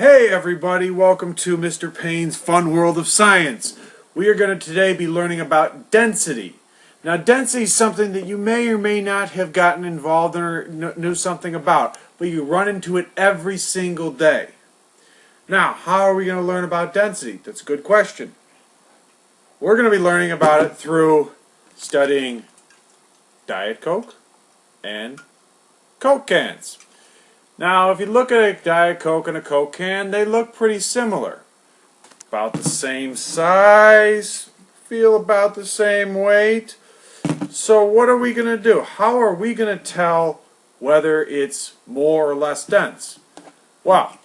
Hey everybody, welcome to Mr. Payne's Fun World of Science. We are going to today be learning about density. Now density is something that you may or may not have gotten involved in or knew something about, but you run into it every single day. Now, how are we going to learn about density? That's a good question. We're going to be learning about it through studying Diet Coke and Coke cans. Now, if you look at a Diet Coke and a Coke can, they look pretty similar. About the same size, feel about the same weight. So what are we going to do? How are we going to tell whether it's more or less dense? Well,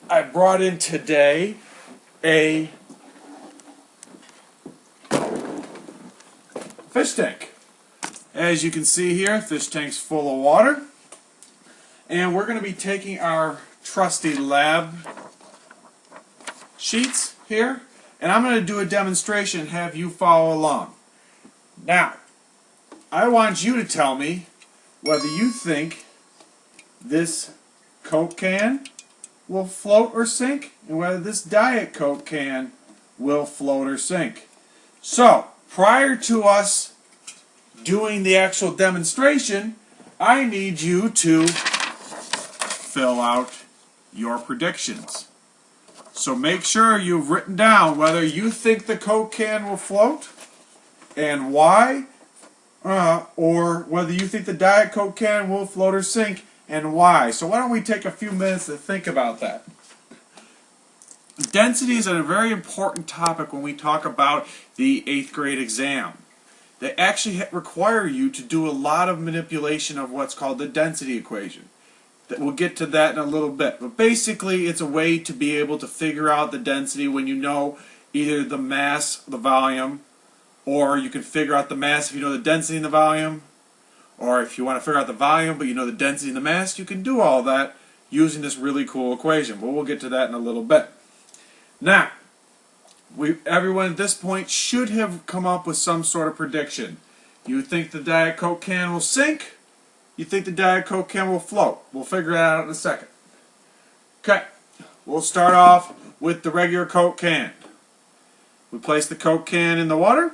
I brought in today a fish tank. As you can see here, fish tank's full of water. And we're going to be taking our trusty lab sheets here, and I'm going to do a demonstration and have you follow along. Now, I want you to tell me whether you think this Coke can will float or sink, and whether this Diet Coke can will float or sink. So, prior to us doing the actual demonstration, I need you to fill out your predictions. So make sure you've written down whether you think the Coke can will float and why, or whether you think the Diet Coke can will float or sink and why. So why don't we take a few minutes to think about that. Density is a very important topic when we talk about the 8th grade exam. They actually require you to do a lot of manipulation of what's called the density equation. We'll get to that in a little bit. But basically, it's a way to be able to figure out the density when you know either the mass, the volume, or you can figure out the mass if you know the density and the volume, or if you want to figure out the volume but you know the density and the mass, you can do all that using this really cool equation. But we'll get to that in a little bit. Now, everyone at this point should have come up with some sort of prediction. You think the Diet Coke can will sink? You think the Diet Coke can will float? We'll figure that out in a second. Okay, we'll start off with the regular Coke can. We place the Coke can in the water,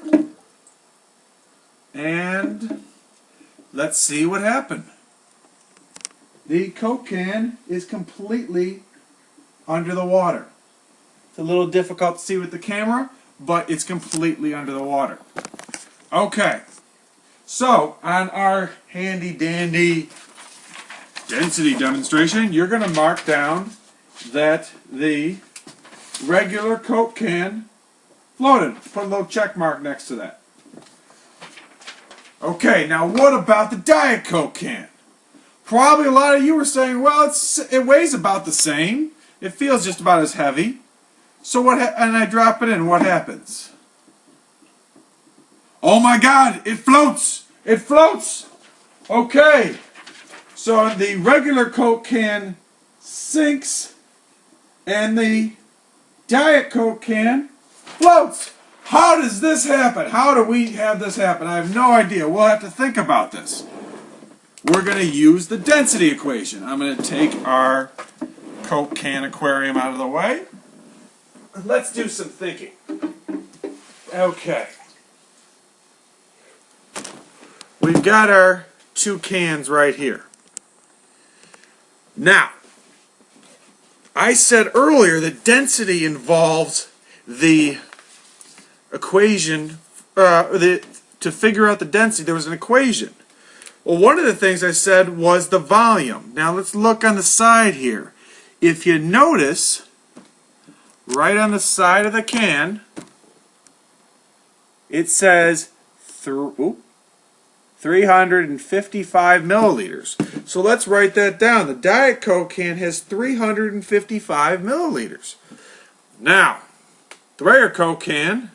and let's see what happened. The Coke can is completely under the water. It's a little difficult to see with the camera, but it's completely under the water. Okay. So, on our handy-dandy density demonstration, you're going to mark down that the regular Coke can floated. Put a little check mark next to that. Okay, now what about the Diet Coke can? Probably a lot of you were saying, well, it weighs about the same. It feels just about as heavy. So and I drop it in, what happens? Oh my God, it floats! It floats! Okay, so the regular Coke can sinks and the Diet Coke can floats. How does this happen? How do we have this happen? I have no idea. We'll have to think about this. We're going to use the density equation. I'm going to take our Coke can aquarium out of the way. Let's do some thinking. Okay. We've got our two cans right here. Now, I said earlier that density involves the equation, to figure out the density, there was an equation. Well, one of the things I said was the volume. Now, let's look on the side here. If you notice, right on the side of the can, it says 355 milliliters. So let's write that down. The Diet Coke can has 355 milliliters. Now, the regular Coke can,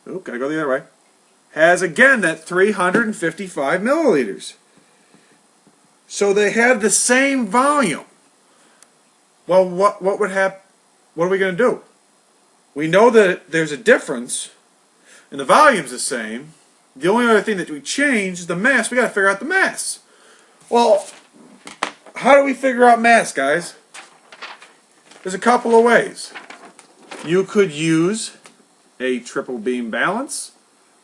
gotta go the other way, has again that 355 milliliters. So they have the same volume. Well, what would happen? What are we going to do? We know that there's a difference, and the volume's the same. The only other thing that we change is the mass. We got to figure out the mass. Well, how do we figure out mass, guys? There's a couple of ways. You could use a triple beam balance,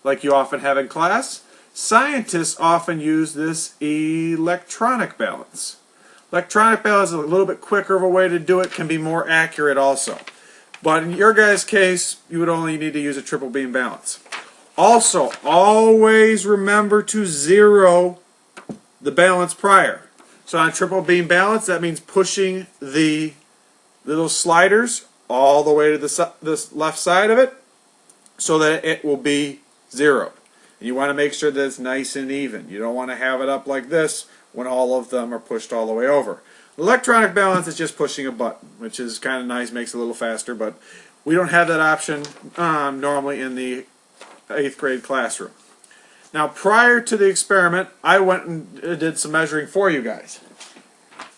like you often have in class. Scientists often use this electronic balance. Electronic balance is a little bit quicker of a way to do it, can be more accurate also. But in your guys' case, you would only need to use a triple beam balance. Also, always remember to zero the balance prior. So on a triple beam balance, that means pushing the little sliders all the way to the left side of it so that it will be 0. And you want to make sure that it's nice and even. You don't want to have it up like this when all of them are pushed all the way over. Electronic balance is just pushing a button, which is kind of nice, makes it a little faster, but we don't have that option normally in the 8th grade classroom. Now, prior to the experiment, I went and did some measuring for you guys.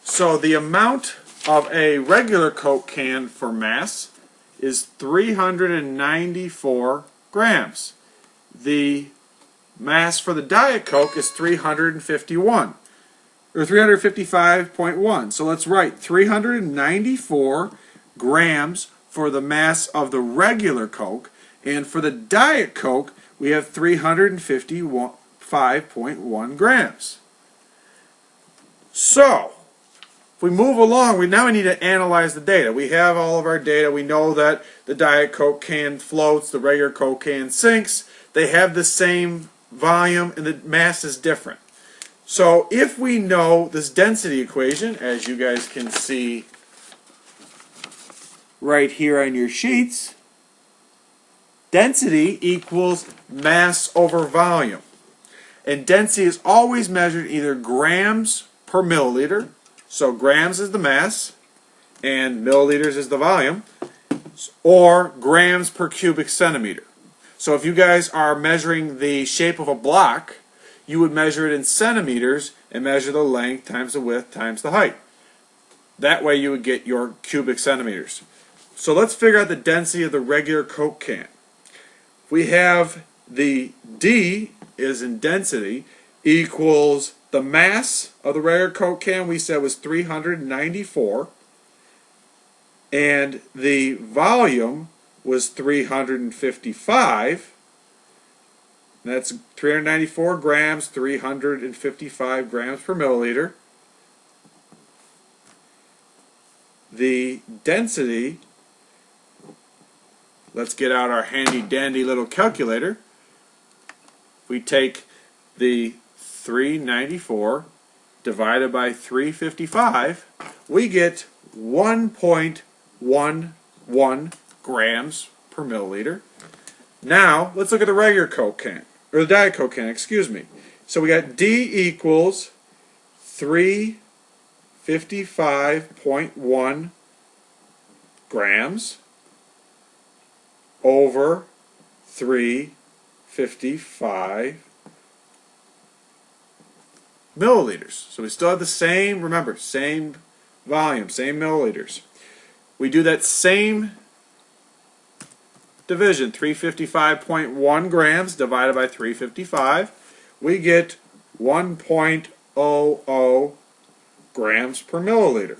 So the amount of a regular Coke can for mass is 394 grams. The mass for the Diet Coke is 351, or 355.1. So let's write 394 grams for the mass of the regular Coke, and for the Diet Coke, we have 355.1 grams. So, if we move along, we need to analyze the data. We have all of our data. We know that the Diet Coke can floats, the regular Coke can sinks. They have the same volume, and the mass is different. So, if we know this density equation, as you guys can see right here on your sheets, density equals mass over volume. And density is always measured either grams per milliliter, so grams is the mass and milliliters is the volume, or grams per cubic centimeter. So if you guys are measuring the shape of a block, you would measure it in centimeters and measure the length times the width times the height. That way you would get your cubic centimeters. So let's figure out the density of the regular Coke can. We have the D is in density equals the mass of the regular Coke can we said was 394, and the volume was 355. That's 394 grams, 355 grams per milliliter. The density, let's get out our handy dandy little calculator. We take the 394 divided by 355, we get 1.11 grams per milliliter. Now, let's look at the regular Coke can, or the Diet Coke can, excuse me. So we got D equals 355.1 grams over 355 milliliters. So we still have the same, remember, same volume, same milliliters. We do that same division, 355.1 grams divided by 355. We get 1.00 grams per milliliter.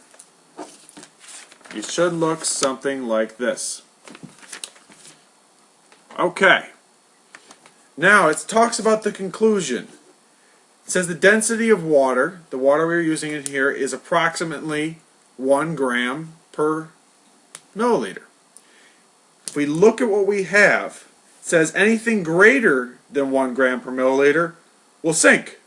It should look something like this. Okay. Now it talks about the conclusion. It says the density of water, the water we're using in here, is approximately 1 gram per milliliter. If we look at what we have, it says anything greater than 1 gram per milliliter will sink.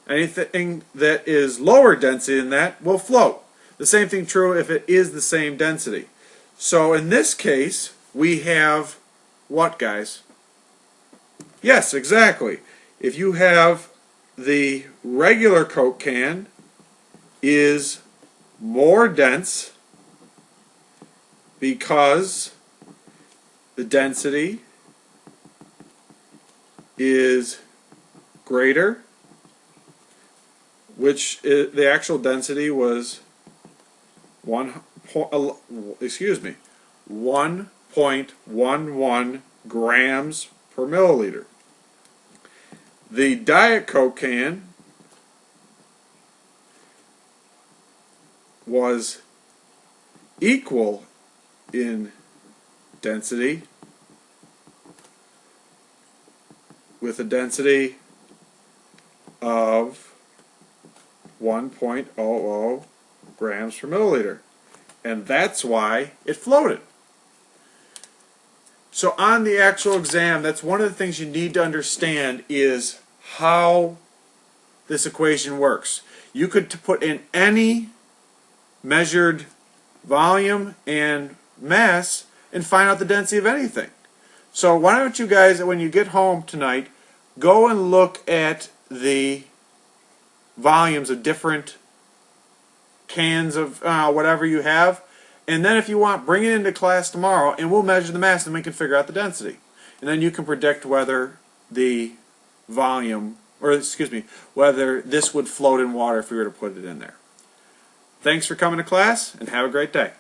Anything that is lower density than that will float. The same thing true if it is the same density. So in this case, we have what, guys? Yes, exactly. If you have the regular Coke can is more dense because the density is greater, which is, the actual density was 1.11 grams per milliliter. The Diet Coke can was equal in density with a density of 1.00 grams per milliliter. And that's why it floated. So on the actual exam, that's one of the things you need to understand is how this equation works. You could put in any measured volume and mass and find out the density of anything. So why don't you guys, when you get home tonight, go and look at the volumes of different cans of whatever you have, and then if you want, bring it into class tomorrow and we'll measure the mass and we can figure out the density. And then you can predict whether the volume, or excuse me, whether this would float in water if we were to put it in there. Thanks for coming to class and have a great day.